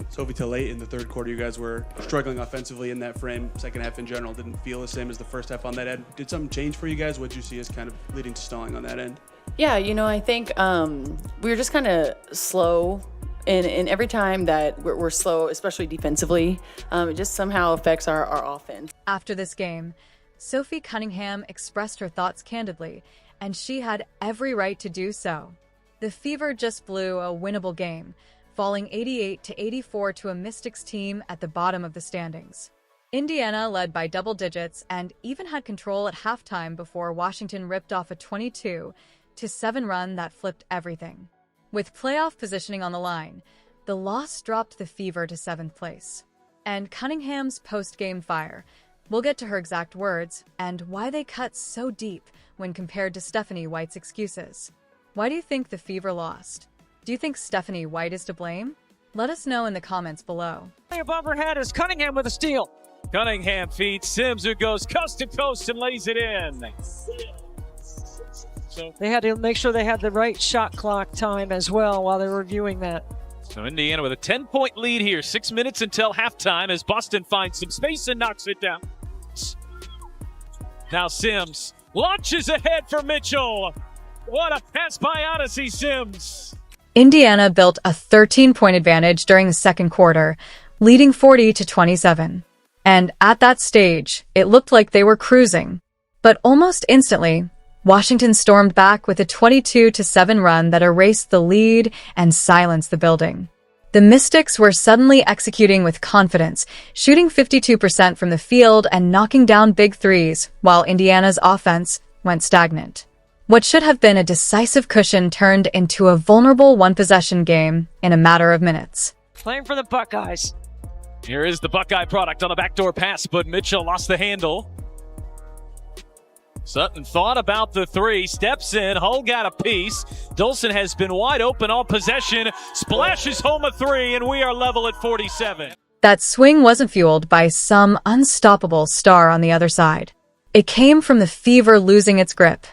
Sophie, till late in the third quarter, you guys were struggling offensively in that frame. Second half in general didn't feel the same as the first half on that end. Did something change for you guys? What did you see as kind of leading to stalling on that end? Yeah, I think we were just kind of slow. And every time that we're slow, especially defensively, it just somehow affects our offense. After this game, Sophie Cunningham expressed her thoughts candidly, and she had every right to do so. The Fever just blew a winnable game, falling 88-84 to a Mystics team at the bottom of the standings. Indiana led by double digits and even had control at halftime before Washington ripped off a 22-7 run that flipped everything. With playoff positioning on the line, the loss dropped the Fever to 7th place. And Cunningham's post-game fire, we'll get to her exact words and why they cut so deep when compared to Stephanie White's excuses. Why do you think the Fever lost? Do you think Stephanie White is to blame? Let us know in the comments below. Above her head is Cunningham with a steal. Cunningham feeds Sims, who goes coast to coast and lays it in. So they had to make sure they had the right shot clock time as well while they were reviewing that. So Indiana with a 10-point lead here. 6 minutes until halftime as Boston finds some space and knocks it down. Now Sims launches ahead for Mitchell. What a pass by Odyssey Sims. Indiana built a 13-point advantage during the second quarter, leading 40-27. And at that stage, it looked like they were cruising. But almost instantly, Washington stormed back with a 22-7 run that erased the lead and silenced the building. The Mystics were suddenly executing with confidence, shooting 52% from the field and knocking down big threes, while Indiana's offense went stagnant. What should have been a decisive cushion turned into a vulnerable one-possession game in a matter of minutes. Playing for the Buckeyes. Here is the Buckeye product on a backdoor pass, but Mitchell lost the handle. Sutton thought about the three, steps in, Hull got a piece. Dolson has been wide open all possession, splashes home a three, and we are level at 47. That swing wasn't fueled by some unstoppable star on the other side. It came from the Fever losing its grip.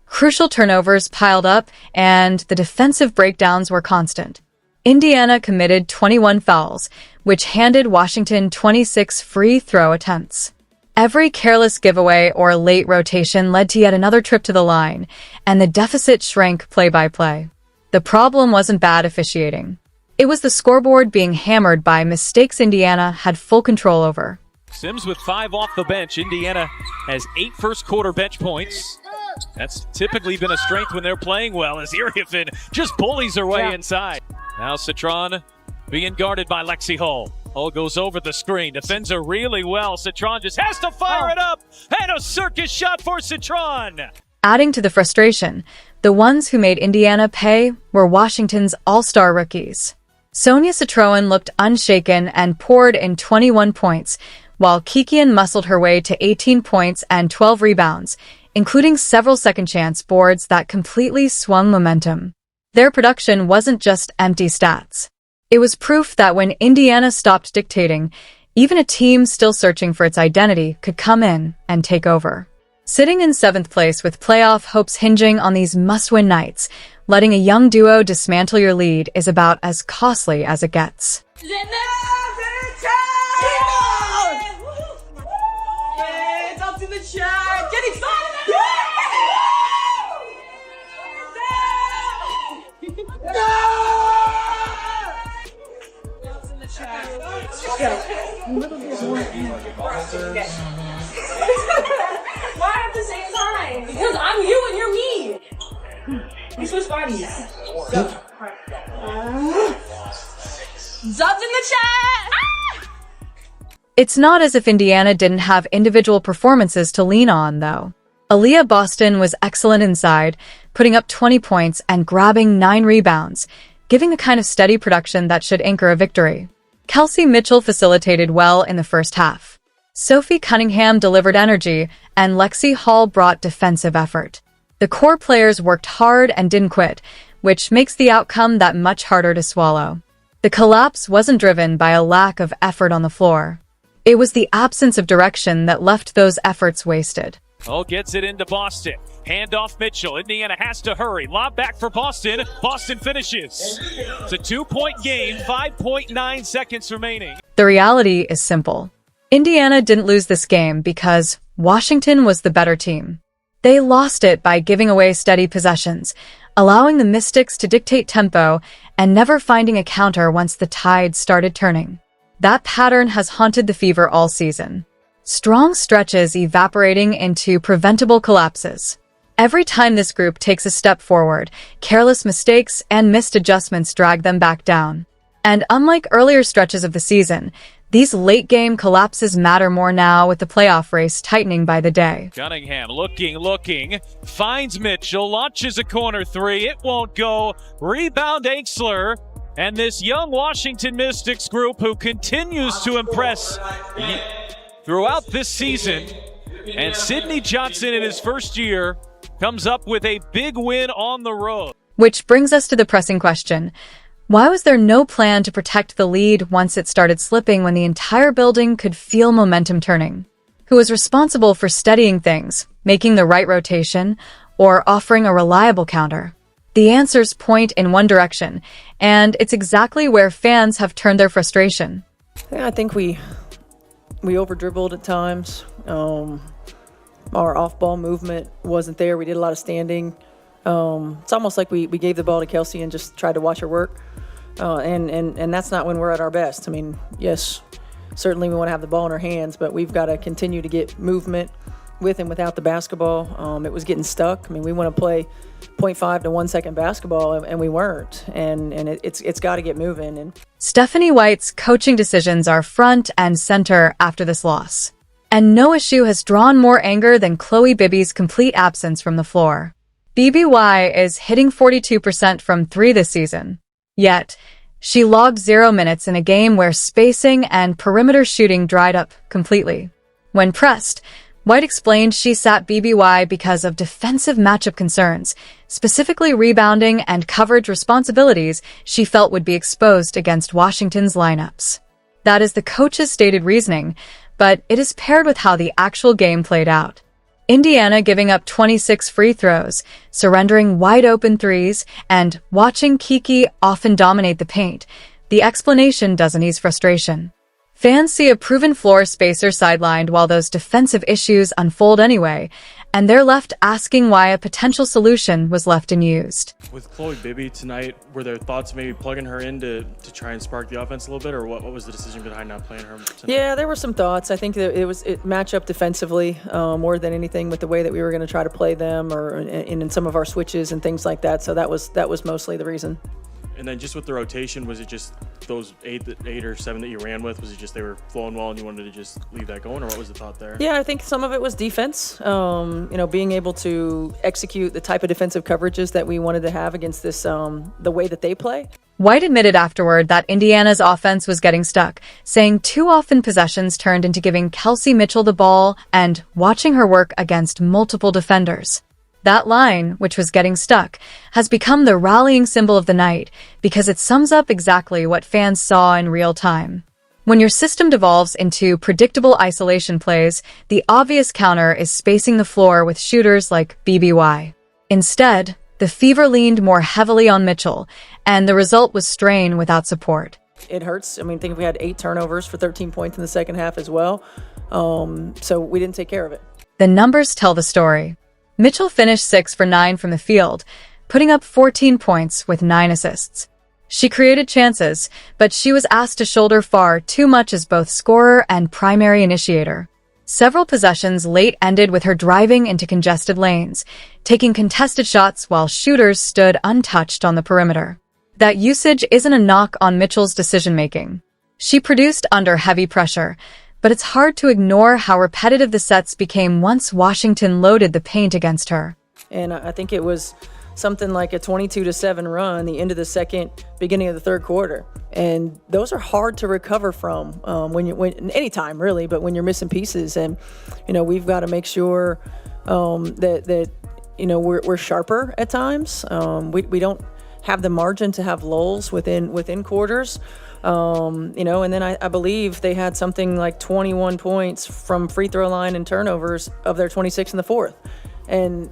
Crucial turnovers piled up, and the defensive breakdowns were constant. Indiana committed 21 fouls, which handed Washington 26 free throw attempts. Every careless giveaway or late rotation led to yet another trip to the line, and the deficit shrank play by play. The problem wasn't bad officiating. It was the scoreboard being hammered by mistakes Indiana had full control over. Sims with 5 off the bench. Indiana has 8 first-quarter bench points. That's typically been a strength when they're playing well, as Iriafen just bullies her way inside. Now Citron being guarded by Lexi Hull. Hull goes over the screen, defends her really well. Citron just has to fire it up, and a circus shot for Citron. Adding to the frustration, the ones who made Indiana pay were Washington's all-star rookies. Sonia Citroen looked unshaken and poured in 21 points, while Kikian muscled her way to 18 points and 12 rebounds, including several second-chance boards that completely swung momentum. Their production wasn't just empty stats. It was proof that when Indiana stopped dictating, even a team still searching for its identity could come in and take over. Sitting in 7th place with playoff hopes hinging on these must-win nights, letting a young duo dismantle your lead is about as costly as it gets. Why at the same time? Because I'm you and you're me. We switch bodies. Zub's in the chat. It's not as if Indiana didn't have individual performances to lean on, though. Aaliyah Boston was excellent inside, putting up 20 points and grabbing 9 rebounds, giving the kind of steady production that should anchor a victory. Kelsey Mitchell facilitated well in the first half. Sophie Cunningham delivered energy, and Lexi Hull brought defensive effort. The core players worked hard and didn't quit, which makes the outcome that much harder to swallow. The collapse wasn't driven by a lack of effort on the floor. It was the absence of direction that left those efforts wasted. Oh, gets it into Boston. Hand off Mitchell. Indiana has to hurry. Lob back for Boston. Boston finishes. It's a 2-point game, 5.9 seconds remaining. The reality is simple. Indiana didn't lose this game because Washington was the better team. They lost it by giving away steady possessions, allowing the Mystics to dictate tempo and never finding a counter once the tide started turning. That pattern has haunted the Fever all season. Strong stretches evaporating into preventable collapses. Every time this group takes a step forward, careless mistakes and missed adjustments drag them back down. And unlike earlier stretches of the season, these late-game collapses matter more now with the playoff race tightening by the day. Cunningham looking, finds Mitchell, launches a corner three. It won't go. Rebound Ainxler. And this young Washington Mystics group who continues to impress throughout this season. And Sidney Johnson in his first year comes up with a big win on the road. Which brings us to the pressing question. Why was there no plan to protect the lead once it started slipping when the entire building could feel momentum turning? Who was responsible for steadying things, making the right rotation, or offering a reliable counter? The answers point in one direction, and it's exactly where fans have turned their frustration. Yeah, I think we over-dribbled at times. Our off-ball movement wasn't there. We did a lot of standing. It's almost like we gave the ball to Kelsey and just tried to watch her work. And that's not when we're at our best. I mean, yes, certainly we want to have the ball in our hands, but we've got to continue to get movement with and without the basketball. It was getting stuck. I mean, we want to play 0.5 to 1 second basketball, and we weren't. And it's got to get moving. And Stephanie White's coaching decisions are front and center after this loss. And no issue has drawn more anger than Chloe Bibby's complete absence from the floor. BBY is hitting 42% from 3 this season. Yet, she logged 0 minutes in a game where spacing and perimeter shooting dried up completely. When pressed, White explained she sat BBY because of defensive matchup concerns, specifically rebounding and coverage responsibilities she felt would be exposed against Washington's lineups. That is the coach's stated reasoning, but it is paired with how the actual game played out. Indiana giving up 26 free throws, surrendering wide-open threes, and watching Kiki often dominate the paint. The explanation doesn't ease frustration. Fans see a proven floor spacer sidelined while those defensive issues unfold anyway, and they're left asking why a potential solution was left unused. With Chloe Bibby tonight, were there thoughts maybe plugging her in to try and spark the offense a little bit, or what was the decision behind not playing her tonight? yeah, there were some thoughts. I think that it matched up defensively more than anything with the way that we were going to try to play them, or in some of our switches and things like that. So that was mostly the reason. And then just with the rotation, was it just those eight or seven that you ran with? Was it just they were flowing well and you wanted to just leave that going, or what was the thought there? Yeah, I think some of it was defense. Being able to execute the type of defensive coverages that we wanted to have against this, the way that they play. White admitted afterward that Indiana's offense was getting stuck, saying too often possessions turned into giving Kelsey Mitchell the ball and watching her work against multiple defenders. That line, which was getting stuck, has become the rallying symbol of the night because it sums up exactly what fans saw in real time. When your system devolves into predictable isolation plays, the obvious counter is spacing the floor with shooters like BBY. Instead, the Fever leaned more heavily on Mitchell, and the result was strain without support. It hurts. I mean, think we had 8 turnovers for 13 points in the second half as well. So we didn't take care of it. The numbers tell the story. Mitchell finished 6 for 9 from the field, putting up 14 points with 9 assists. She created chances, but she was asked to shoulder far too much as both scorer and primary initiator. Several possessions late ended with her driving into congested lanes, taking contested shots while shooters stood untouched on the perimeter. That usage isn't a knock on Mitchell's decision-making. She produced under heavy pressure, but it's hard to ignore how repetitive the sets became once Washington loaded the paint against her. And I think it was something like a 22-7 run, the end of the second, beginning of the third quarter. And those are hard to recover from when anytime really, but when you're missing pieces. And, we've got to make sure that we're sharper at times. We don't have the margin to have lulls within quarters. And then I believe they had something like 21 points from free throw line and turnovers of their 26 in the fourth. And,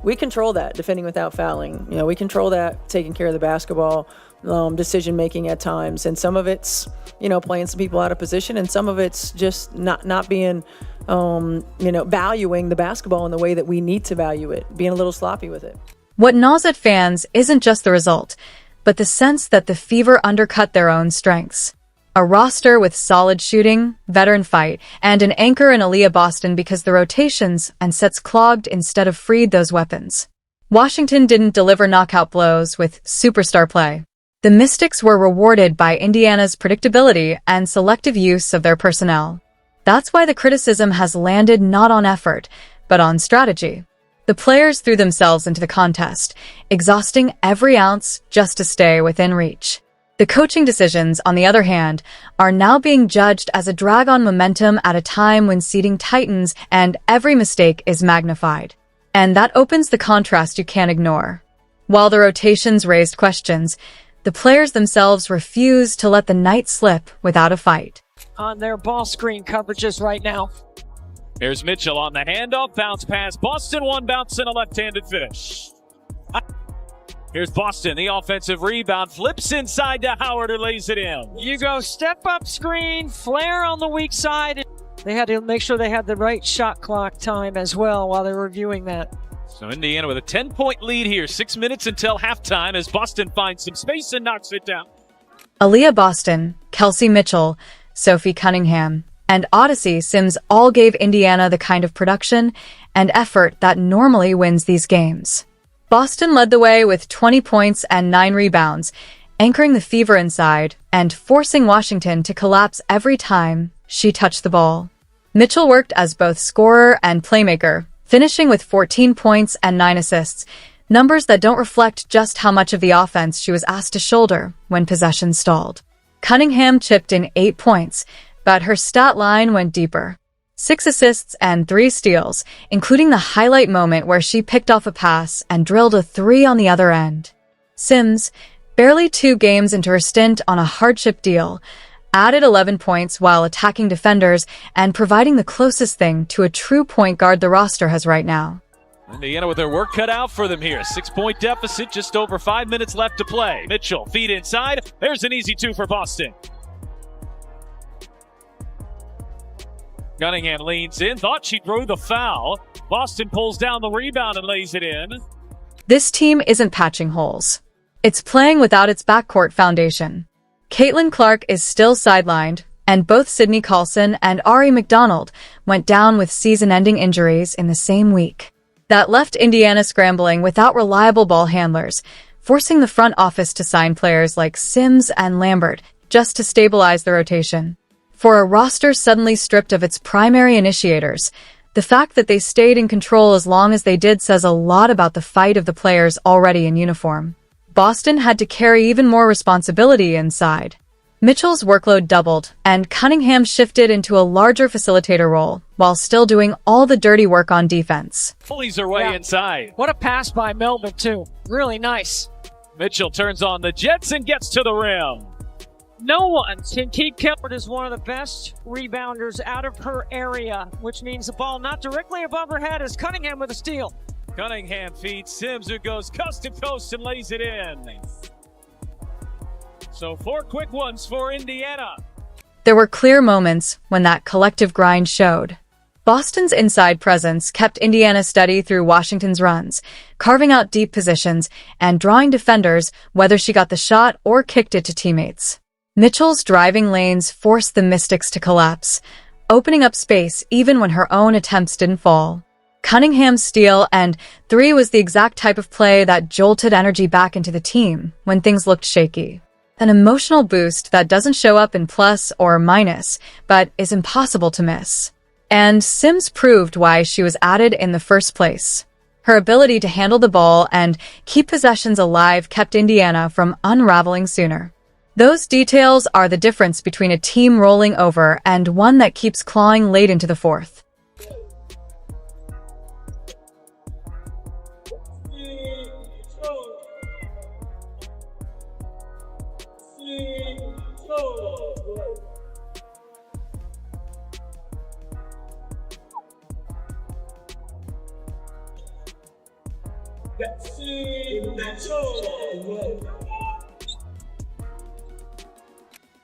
we control that, defending without fouling. We control that, taking care of the basketball, decision making at times. And some of it's, playing some people out of position, and some of it's just not being, valuing the basketball in the way that we need to value it, being a little sloppy with it. What gnaws at fans isn't just the result, but the sense that the Fever undercut their own strengths. A roster with solid shooting, veteran fight, and an anchor in Aaliyah Boston because the rotations and sets clogged instead of freed those weapons. Washington didn't deliver knockout blows with superstar play. The Mystics were rewarded by Indiana's predictability and selective use of their personnel. That's why the criticism has landed not on effort, but on strategy. The players threw themselves into the contest, exhausting every ounce just to stay within reach. The coaching decisions, on the other hand, are now being judged as a drag on momentum at a time when seeding tightens and every mistake is magnified. And that opens the contrast you can't ignore. While the rotations raised questions, the players themselves refused to let the night slip without a fight. On their ball screen coverages right now. Here's Mitchell on the handoff, bounce pass. Boston one bounce and a left-handed finish. Here's Boston, the offensive rebound, flips inside to Howard, who lays it in. You go step up screen, flare on the weak side. They had to make sure they had the right shot clock time as well while they're reviewing that. So Indiana with a 10-point lead here, 6 minutes until halftime as Boston finds some space and knocks it down. Aaliyah Boston, Kelsey Mitchell, Sophie Cunningham, and Odyssey Sims all gave Indiana the kind of production and effort that normally wins these games. Boston led the way with 20 points and 9 rebounds, anchoring the Fever inside and forcing Washington to collapse every time she touched the ball. Mitchell worked as both scorer and playmaker, finishing with 14 points and 9 assists, numbers that don't reflect just how much of the offense she was asked to shoulder when possession stalled. Cunningham chipped in 8 points, but her stat line went deeper. 6 assists and 3 steals, including the highlight moment where she picked off a pass and drilled a 3 on the other end. Sims, barely 2 games into her stint on a hardship deal, added 11 points while attacking defenders and providing the closest thing to a true point guard the roster has right now. Indiana with their work cut out for them here. 6-point deficit, just over 5 minutes left to play. Mitchell, feet inside. There's an easy 2 for Boston. Cunningham leans in, thought she'd throw the foul. Boston pulls down the rebound and lays it in. This team isn't patching holes. It's playing without its backcourt foundation. Caitlin Clark is still sidelined, and both Sydney Carlson and Ari McDonald went down with season-ending injuries in the same week. That left Indiana scrambling without reliable ball handlers, forcing the front office to sign players like Sims and Lambert just to stabilize the rotation. For a roster suddenly stripped of its primary initiators, the fact that they stayed in control as long as they did says a lot about the fight of the players already in uniform. Boston had to carry even more responsibility inside. Mitchell's workload doubled, and Cunningham shifted into a larger facilitator role, while still doing all the dirty work on defense. Pulls her way inside. What a pass by Melvin, too. Really nice. Mitchell turns on the Jets and gets to the rim. No one can keep Kemper is one of the best rebounders out of her area, which means the ball not directly above her head is Cunningham with a steal. Cunningham feeds Sims, who goes coast to coast and lays it in. So 4 quick ones for Indiana. There were clear moments when that collective grind showed. Boston's inside presence kept Indiana steady through Washington's runs, carving out deep positions and drawing defenders whether she got the shot or kicked it to teammates. Mitchell's driving lanes forced the Mystics to collapse, opening up space even when her own attempts didn't fall. Cunningham's steal and 3 was the exact type of play that jolted energy back into the team when things looked shaky. An emotional boost that doesn't show up in plus or minus, but is impossible to miss. And Sims proved why she was added in the first place. Her ability to handle the ball and keep possessions alive kept Indiana from unraveling sooner. Those details are the difference between a team rolling over and one that keeps clawing late into the fourth.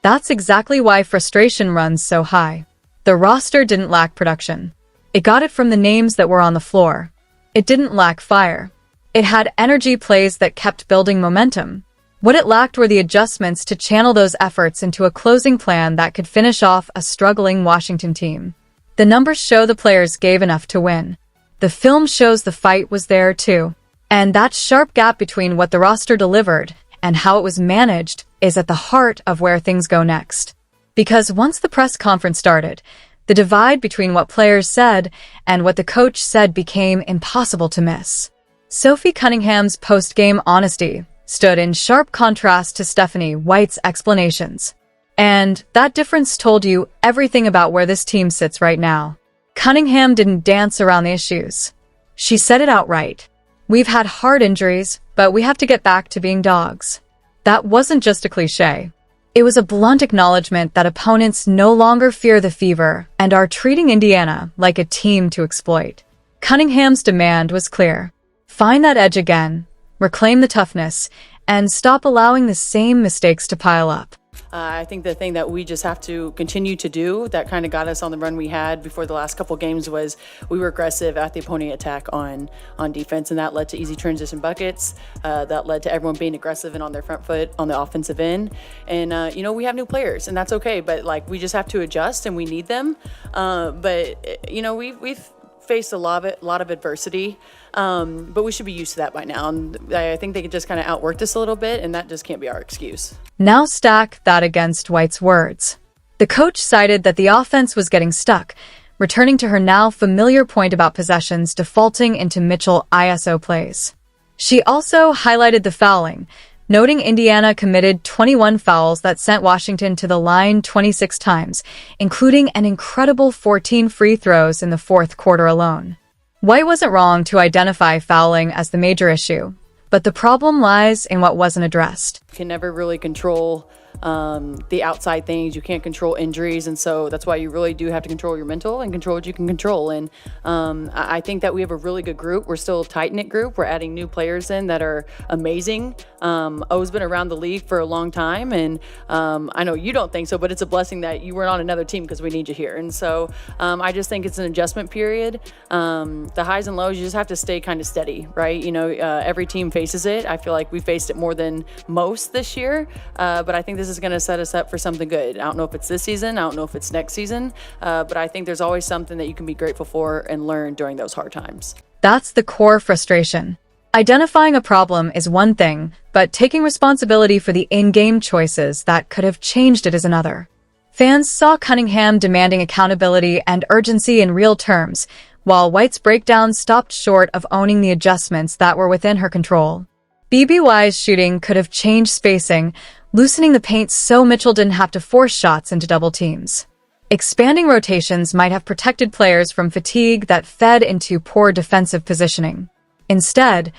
That's exactly why frustration runs so high. The roster didn't lack production. It got it from the names that were on the floor. It didn't lack fire. It had energy plays that kept building momentum. What it lacked were the adjustments to channel those efforts into a closing plan that could finish off a struggling Washington team. The numbers show the players gave enough to win. The film shows the fight was there too. And that sharp gap between what the roster delivered and how it was managed is at the heart of where things go next. Because once the press conference started, the divide between what players said and what the coach said became impossible to miss. Sophie Cunningham's post-game honesty stood in sharp contrast to Stephanie White's explanations. And that difference told you everything about where this team sits right now. Cunningham didn't dance around the issues. She said it outright. We've had hard injuries, but we have to get back to being dogs. That wasn't just a cliche. It was a blunt acknowledgement that opponents no longer fear the Fever and are treating Indiana like a team to exploit. Cunningham's demand was clear. Find that edge again, reclaim the toughness, and stop allowing the same mistakes to pile up. I think the thing that we just have to continue to do that kind of got us on the run we had before the last couple games was we were aggressive at the opponent attack on defense, and that led to easy transition buckets. That led to everyone being aggressive and on their front foot on the offensive end. And, we have new players, and that's okay, but, we just have to adjust, and we need them. We've faced a lot of adversity, but we should be used to that by now. And I think they could just kind of outwork this a little bit, and that just can't be our excuse. Now stack that against White's words. The coach cited that the offense was getting stuck, returning to her now familiar point about possessions defaulting into Mitchell ISO plays. She also highlighted the fouling, noting Indiana committed 21 fouls that sent Washington to the line 26 times, including an incredible 14 free throws in the fourth quarter alone. White wasn't wrong to identify fouling as the major issue, but the problem lies in what wasn't addressed. You can never really control the outside things. You can't control injuries, and so that's why you really do have to control your mental and control what you can control. And I think that we have a really good group. We're still a tight-knit group. We're adding new players in that are amazing. O's been around the league for a long time, and I know you don't think so, but it's a blessing that you were on another team because we need you here. And so I just think it's an adjustment period. The highs and lows, you just have to stay kind of steady, right? Every team faces it. I feel like we faced it more than most this year, but I think this is going to set us up for something good. I don't know if it's this season. I don't know if it's next season, but I think there's always something that you can be grateful for and learn during those hard times. That's the core frustration. Identifying a problem is one thing, but taking responsibility for the in-game choices that could have changed it is another. Fans saw Cunningham demanding accountability and urgency in real terms, while White's breakdown stopped short of owning the adjustments that were within her control. BBY's shooting could have changed spacing, loosening the paint so Mitchell didn't have to force shots into double teams. Expanding rotations might have protected players from fatigue that fed into poor defensive positioning. Instead,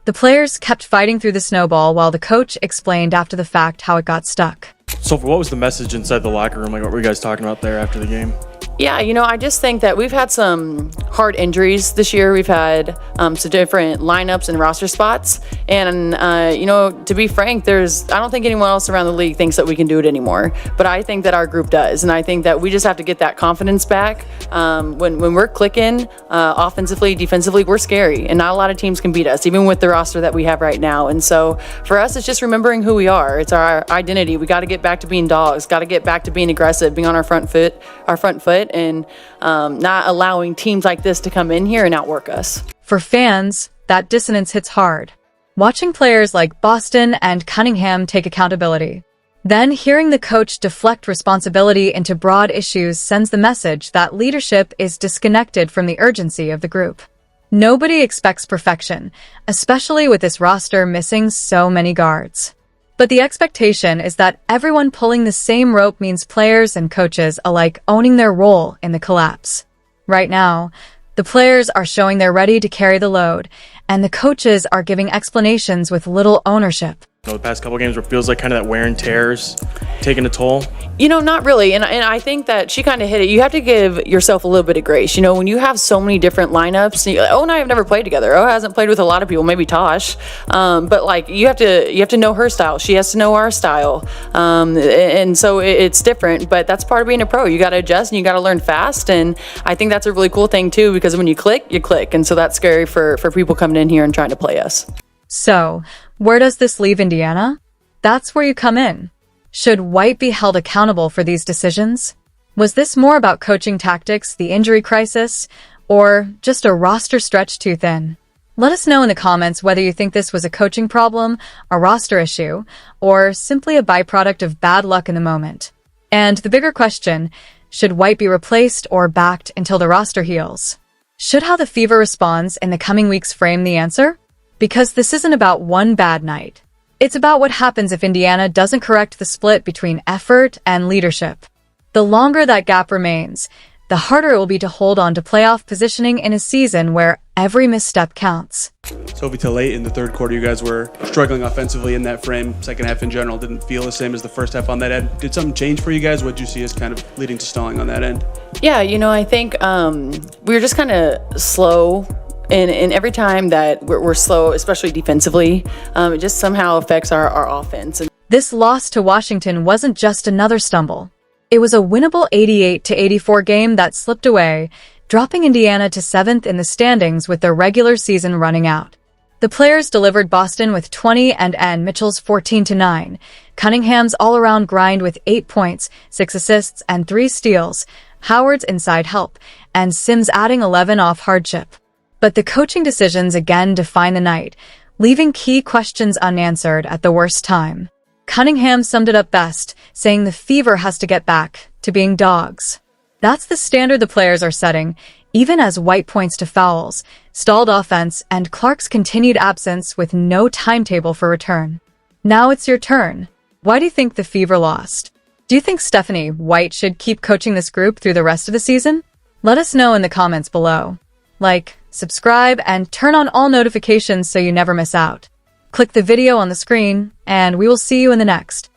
the players kept fighting through the snowball while the coach explained after the fact how it got stuck. Sophie, what was the message inside the locker room? What were you guys talking about there after the game? Yeah, I just think that we've had some hard injuries this year. We've had some different lineups and roster spots. And, to be frank, I don't think anyone else around the league thinks that we can do it anymore. But I think that our group does. And I think that we just have to get that confidence back. When we're clicking offensively, defensively, we're scary. And not a lot of teams can beat us, even with the roster that we have right now. And so for us, it's just remembering who we are. It's our identity. We got to get back to being dogs, got to get back to being aggressive, being on our front foot, and not allowing teams like this to come in here and outwork us. For fans, that dissonance hits hard. Watching players like Boston and Cunningham take accountability, then hearing the coach deflect responsibility into broad issues sends the message that leadership is disconnected from the urgency of the group. Nobody expects perfection, especially with this roster missing so many guards. But the expectation is that everyone pulling the same rope means players and coaches alike owning their role in the collapse. Right now, the players are showing they're ready to carry the load, and the coaches are giving explanations with little ownership. The past couple games where it feels like kind of that wear and tear's taking a toll? Not really. And I think that she kind of hit it. You have to give yourself a little bit of grace. When you have so many different lineups, and I have never played together. Hasn't played with a lot of people, maybe Tosh. But you have to know her style. She has to know our style. And so it's different, but that's part of being a pro. You got to adjust and you got to learn fast. And I think that's a really cool thing too, because when you click, you click. And so that's scary for people coming in here and trying to play us. So, where does this leave Indiana? That's where you come in. Should White be held accountable for these decisions? Was this more about coaching tactics, the injury crisis, or just a roster stretched too thin? Let us know in the comments whether you think this was a coaching problem, a roster issue, or simply a byproduct of bad luck in the moment. And the bigger question, should White be replaced or backed until the roster heals? Should how the Fever responds in the coming weeks frame the answer? Because this isn't about one bad night. It's about what happens if Indiana doesn't correct the split between effort and leadership. The longer that gap remains, the harder it will be to hold on to playoff positioning in a season where every misstep counts. Sophie, till late in the third quarter, you guys were struggling offensively in that frame. Second half in general didn't feel the same as the first half on that end. Did something change for you guys? What did you see as kind of leading to stalling on that end? Yeah, I think we were just kind of slow. And every time that we're slow, especially defensively, it just somehow affects our offense. This loss to Washington wasn't just another stumble. It was a winnable 88-84 game that slipped away, dropping Indiana to 7th in the standings with their regular season running out. The players delivered Boston with 20 and Mitchell's 14-9, Cunningham's all-around grind with 8 points, 6 assists, and 3 steals, Howard's inside help, and Sims adding 11 off hardship. But the coaching decisions again define the night, leaving key questions unanswered at the worst time. Cunningham summed it up best, saying the Fever has to get back to being dogs. That's the standard the players are setting, even as White points to fouls, stalled offense, and Clark's continued absence with no timetable for return. Now it's your turn. Why do you think the Fever lost? Do you think Stephanie White should keep coaching this group through the rest of the season? Let us know in the comments below. Like, subscribe, and turn on all notifications so you never miss out. Click the video on the screen, and we will see you in the next.